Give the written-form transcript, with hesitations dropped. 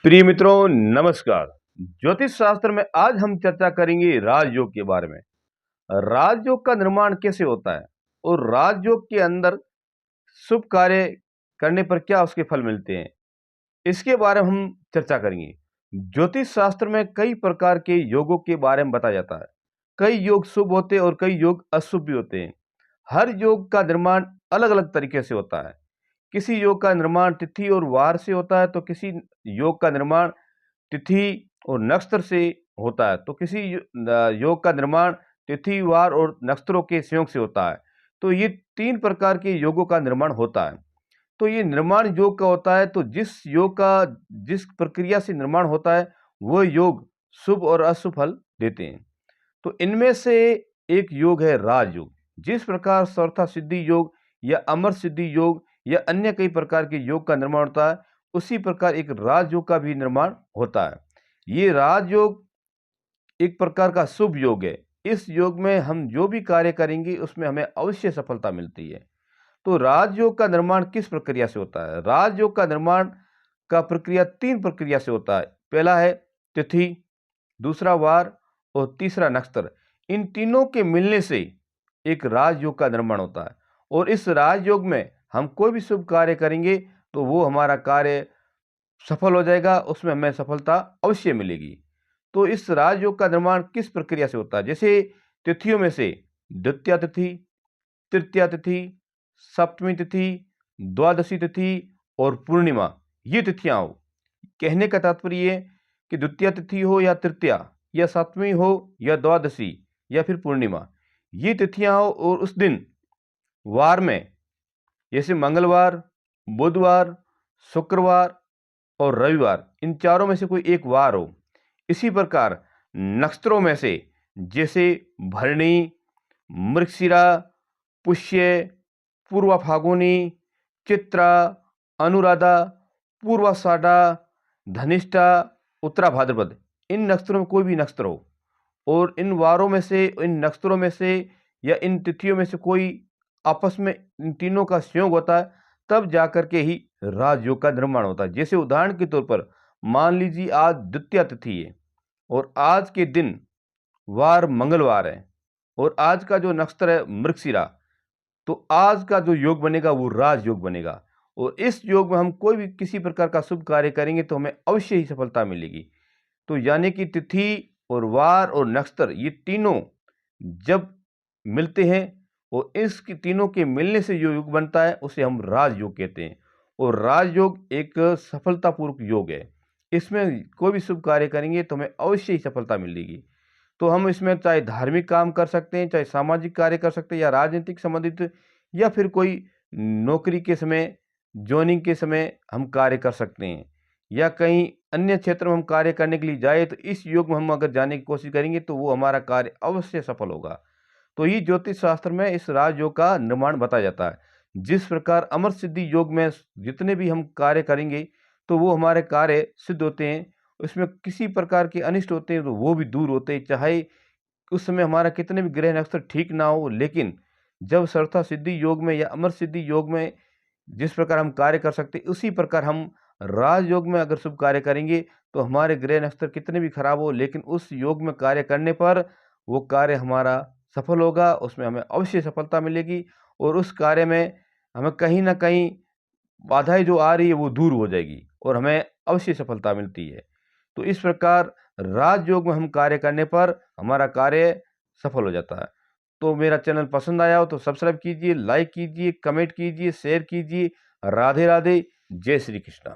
प्रिय मित्रों, नमस्कार। ज्योतिष शास्त्र में आज हम चर्चा करेंगे राजयोग के बारे में। राजयोग का निर्माण कैसे होता है और राजयोग के अंदर शुभ कार्य करने पर क्या उसके फल मिलते हैं, इसके बारे में हम चर्चा करेंगे। ज्योतिष शास्त्र में कई प्रकार के योगों के बारे में बताया जाता है। कई योग शुभ होते हैं और कई योग अशुभ भी होते हैं। हर योग का निर्माण अलग अलग तरीके से होता है। किसी योग का निर्माण तिथि और वार से होता है, तो किसी योग का निर्माण तिथि और नक्षत्र से होता है, तो किसी योग का निर्माण तिथि, वार और नक्षत्रों के संयोग से होता है। तो ये 3 प्रकार के योगों का निर्माण होता है। तो ये निर्माण योग का होता है, तो जिस योग का जिस प्रक्रिया से निर्माण होता है, वो योग शुभ और अशुभ फल देते हैं। तो इनमें से एक योग है राजयोग। जिस प्रकार सर्वथा सिद्धि योग या अमर सिद्धि योग या अन्य कई प्रकार के योग का निर्माण होता है, उसी प्रकार एक राजयोग का भी निर्माण होता है। ये राजयोग एक प्रकार का शुभ योग है। इस योग में हम जो भी कार्य करेंगे उसमें हमें अवश्य सफलता मिलती है। तो राजयोग का निर्माण किस प्रक्रिया से होता है? राजयोग का निर्माण का प्रक्रिया 3 प्रक्रिया से होता है। पहला है तिथि, दूसरा वार और तीसरा नक्षत्र। इन तीनों के मिलने से एक राजयोग का निर्माण होता है और इस राजयोग में हम कोई भी शुभ कार्य करेंगे तो वो हमारा कार्य सफल हो जाएगा, उसमें हमें सफलता अवश्य मिलेगी। तो इस राजयोग का निर्माण किस प्रक्रिया से होता है? जैसे तिथियों में से द्वितीया तिथि, तृतीया तिथि, सप्तमी तिथि, द्वादशी तिथि और पूर्णिमा, ये तिथियां हो। कहने का तात्पर्य ये कि द्वितीया तिथि हो या तृतीया या सप्तमी हो या द्वादशी या फिर पूर्णिमा, ये तिथियां हो और उस दिन वार में जैसे मंगलवार, बुधवार, शुक्रवार और रविवार, इन चारों में से कोई एक वार हो। इसी प्रकार नक्षत्रों में से जैसे भरणी, मृगशिरा, पुष्य, पूर्वा फाल्गुनी, चित्रा, अनुराधा, पूर्वाषाढ़ा, धनिष्ठा, उत्तरा भाद्रपद, इन नक्षत्रों में कोई भी नक्षत्र हो और इन वारों में से, इन नक्षत्रों में से या इन तिथियों में से कोई आपस में इन तीनों का संयोग होता है, तब जाकर के ही राजयोग का निर्माण होता है। जैसे उदाहरण के तौर पर मान लीजिए आज द्वितीया तिथि है और आज के दिन वार मंगलवार है और आज का जो नक्षत्र है मृगशिरा, तो आज का जो योग बनेगा वो राजयोग बनेगा और इस योग में हम कोई भी किसी प्रकार का शुभ कार्य करेंगे तो हमें अवश्य ही सफलता मिलेगी। तो यानी कि तिथि और वार और नक्षत्र, ये तीनों जब मिलते हैं और इसके तीनों के मिलने से जो योग बनता है उसे हम राजयोग कहते हैं और राजयोग एक सफलतापूर्वक योग है। इसमें कोई भी शुभ कार्य करेंगे तो हमें अवश्य ही सफलता मिलेगी। तो हम इसमें चाहे धार्मिक काम कर सकते हैं, चाहे सामाजिक कार्य कर सकते हैं या राजनीतिक संबंधित या फिर कोई नौकरी के समय, जॉइनिंग के समय हम कार्य कर सकते हैं या कहीं अन्य क्षेत्र में हम कार्य करने के लिए जाए, तो इस योग में हम अगर जाने की कोशिश करेंगे तो वो हमारा कार्य अवश्य सफल होगा। तो ये ज्योतिष शास्त्र में इस राजयोग का निर्माण बताया जाता है। जिस प्रकार अमर सिद्धि योग में जितने भी हम कार्य करेंगे तो वो हमारे कार्य सिद्ध होते हैं, उसमें किसी प्रकार के अनिष्ट होते हैं तो वो भी दूर होते हैं, चाहे उस समय हमारा कितने भी ग्रह नक्षत्र ठीक ना हो। लेकिन जब सर्वथा सिद्धि योग में या अमर सिद्धि योग में जिस प्रकार हम कार्य कर सकते हैं, उसी प्रकार हम राजयोग में अगर शुभ कार्य करेंगे तो हमारे ग्रह नक्षत्र कितने भी खराब हो, लेकिन उस योग में कार्य करने पर वो कार्य हमारा सफल होगा, उसमें हमें अवश्य सफलता मिलेगी और उस कार्य में हमें कहीं न कहीं बाधाएँ जो आ रही है वो दूर हो जाएगी और हमें अवश्य सफलता मिलती है। तो इस प्रकार राजयोग में हम कार्य करने पर हमारा कार्य सफल हो जाता है। तो मेरा चैनल पसंद आया हो तो सब्सक्राइब कीजिए, लाइक कीजिए, कमेंट कीजिए, शेयर कीजिए। राधे राधे, जय श्री कृष्णा।